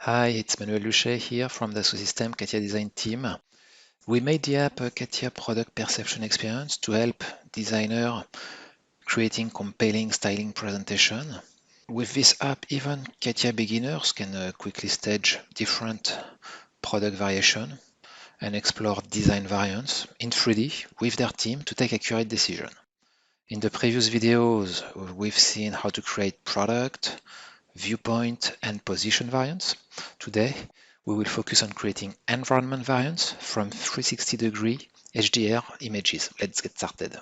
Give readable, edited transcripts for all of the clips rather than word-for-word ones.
Hi, it's Manuel Luchet here from the System CATIA design team. We made the app CATIA Product Perception Experience to help designer creating compelling styling presentation. With this app, even CATIA beginners can quickly stage different product variation and explore design variants in 3D with their team to take accurate decision. In the previous videos, we've seen how to create product, viewpoint, and position variants. Today, we will focus on creating environment variants from 360-degree HDR images. Let's get started.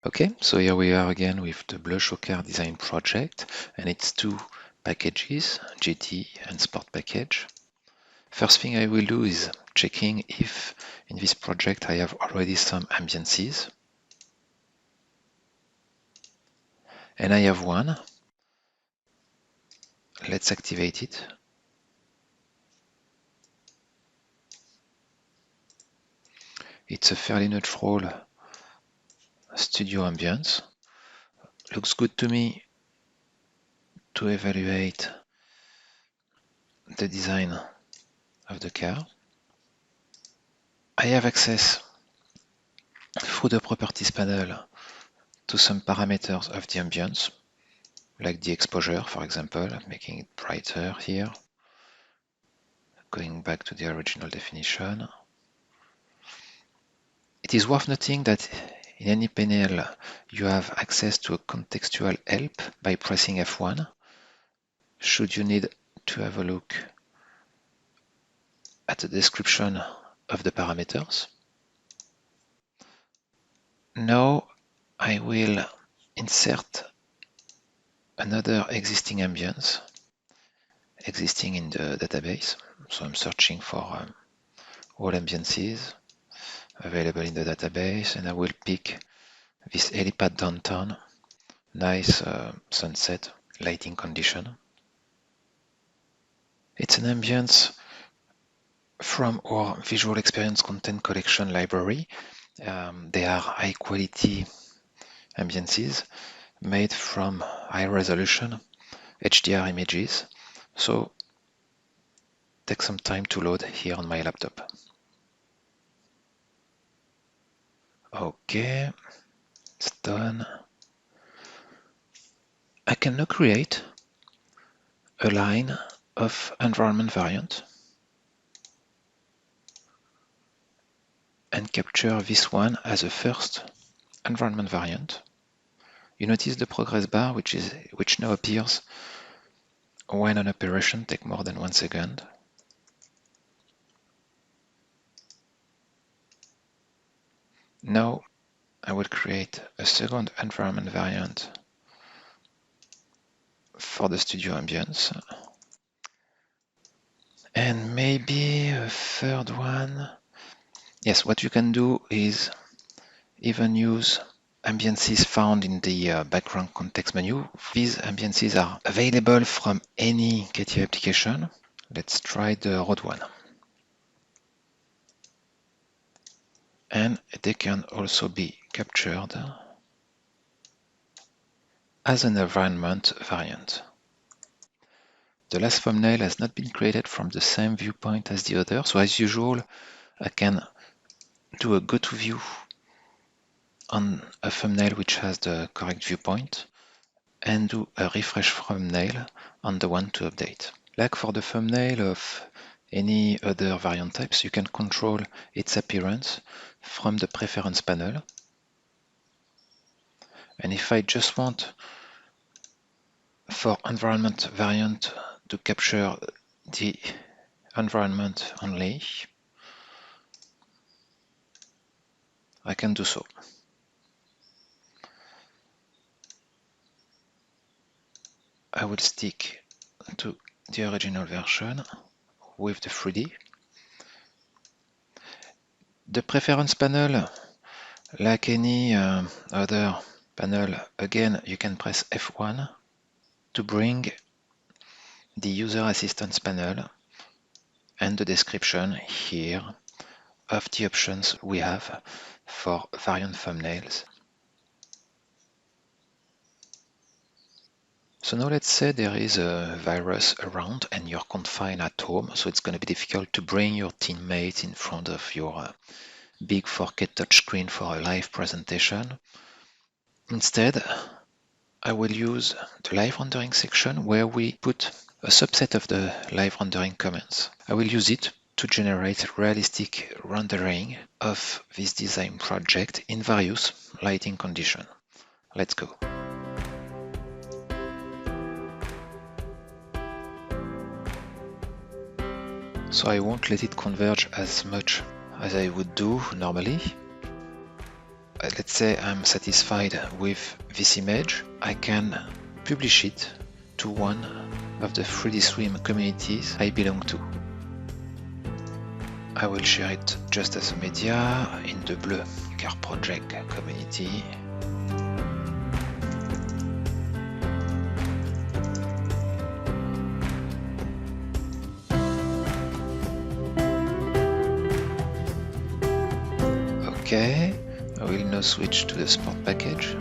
Okay, so here we are again with the BlushOkar design project, and it's two packages, GT and Sport package. First thing I will do is checking if in this project I have already some ambiances. And I have one. Let's activate it. It's a fairly neutral studio ambience. Looks good to me to evaluate the design of the car. I have access through the properties panel to some parameters of the ambience, like the exposure, for example, making it brighter here, going back to the original definition. It is worth noting that in any panel you have access to a contextual help by pressing F1, should you need to have a look at the description of the parameters. Now I will insert another existing ambience existing in the database. So I'm searching for all ambiances available in the database, and I will pick this helipad downtown, nice sunset lighting condition. It's an ambience from our visual experience content collection library. They are high quality ambiances made from high resolution HDR images. So take some time to load here on my laptop. Okay, it's done. I can now create a line of environment variant and capture this one as a first environment variant. You notice the progress bar, which now appears when an operation takes more than 1 second. Now I will create a second environment variant for the studio ambience, and maybe a third one. Yes, what you can do is even use ambiances found in the background context menu. These ambiances are available from any CATIA application. Let's try the road one. And they can also be captured as an environment variant. The last thumbnail has not been created from the same viewpoint as the other, so as usual, I can do a go to view on a thumbnail which has the correct viewpoint and do a refresh thumbnail on the one to update. Like for the thumbnail of any other variant types, you can control its appearance from the preference panel. And if I just want for environment variant to capture the environment only, I can do so. I will stick to the original version with the 3D. The preference panel, like any other panel, again, you can press F1 to bring the user assistance panel and the description here of the options we have for variant thumbnails. So now let's say there is a virus around and you're confined at home, so it's going to be difficult to bring your teammates in front of your big 4K touchscreen for a live presentation. Instead, I will use the live rendering section where we put a subset of the live rendering comments. I will use it to generate realistic rendering of this design project in various lighting conditions. Let's go. So I won't let it converge as much as I would do normally. Let's say I'm satisfied with this image. I can publish it to one of the 3D Swim communities I belong to. I will share it just as a media in the Bleu Car Project community. Okay, I will now switch to the sport package.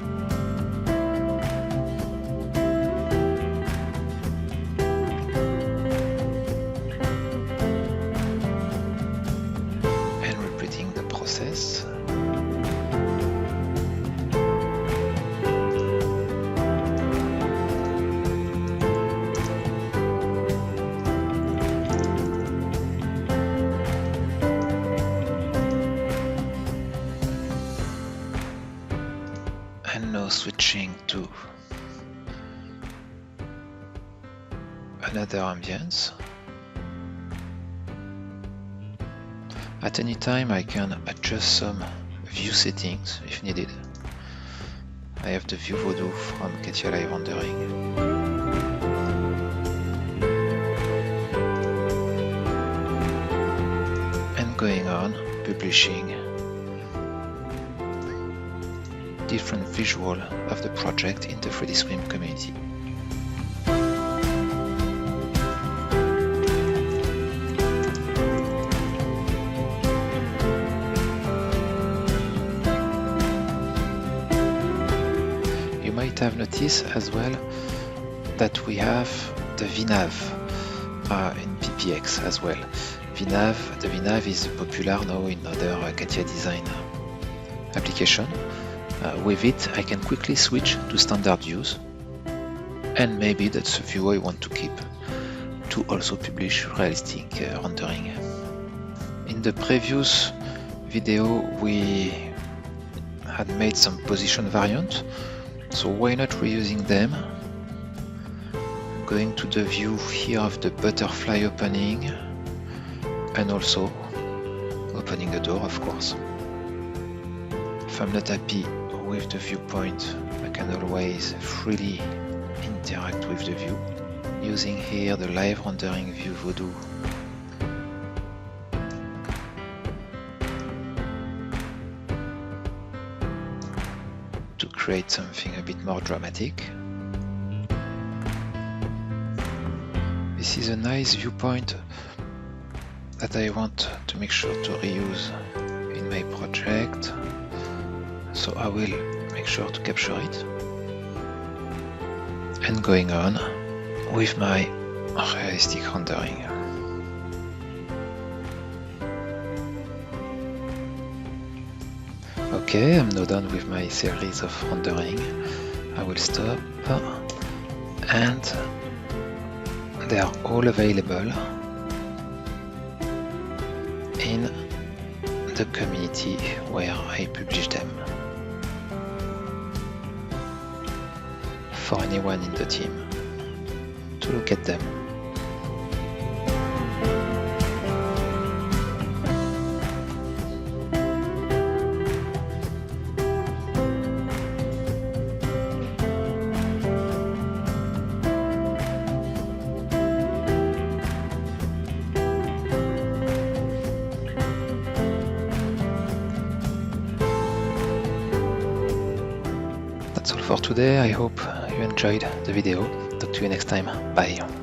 And repeating the process. And now switching to another ambience. At any time I can adjust some view settings if needed. I have the view Voodoo from CATIA Live Rendering. And going on, publishing different visual of the project in the 3D Swim community. You might have noticed as well that we have the VNAV in PPX as well. The VNAV is popular now in other CATIA design application. With it, I can quickly switch to standard views, and maybe that's a view I want to keep to also publish realistic rendering. In the previous video, we had made some position variant, so why not reusing them? Going to the view here of the butterfly opening, and also opening a door, of course. If I'm not happy with the viewpoint, I can always freely interact with the view, using here the live rendering view Voodoo. To create something a bit more dramatic. This is a nice viewpoint that I want to make sure to reuse in my project. So I will make sure to capture it. And going on with my realistic rendering. Okay, I'm now done with my series of rendering. I will stop, and they are all available in the community where I publish them. For anyone in the team to look at them. That's all for today. I hope you enjoyed the video. Talk to you next time. Bye.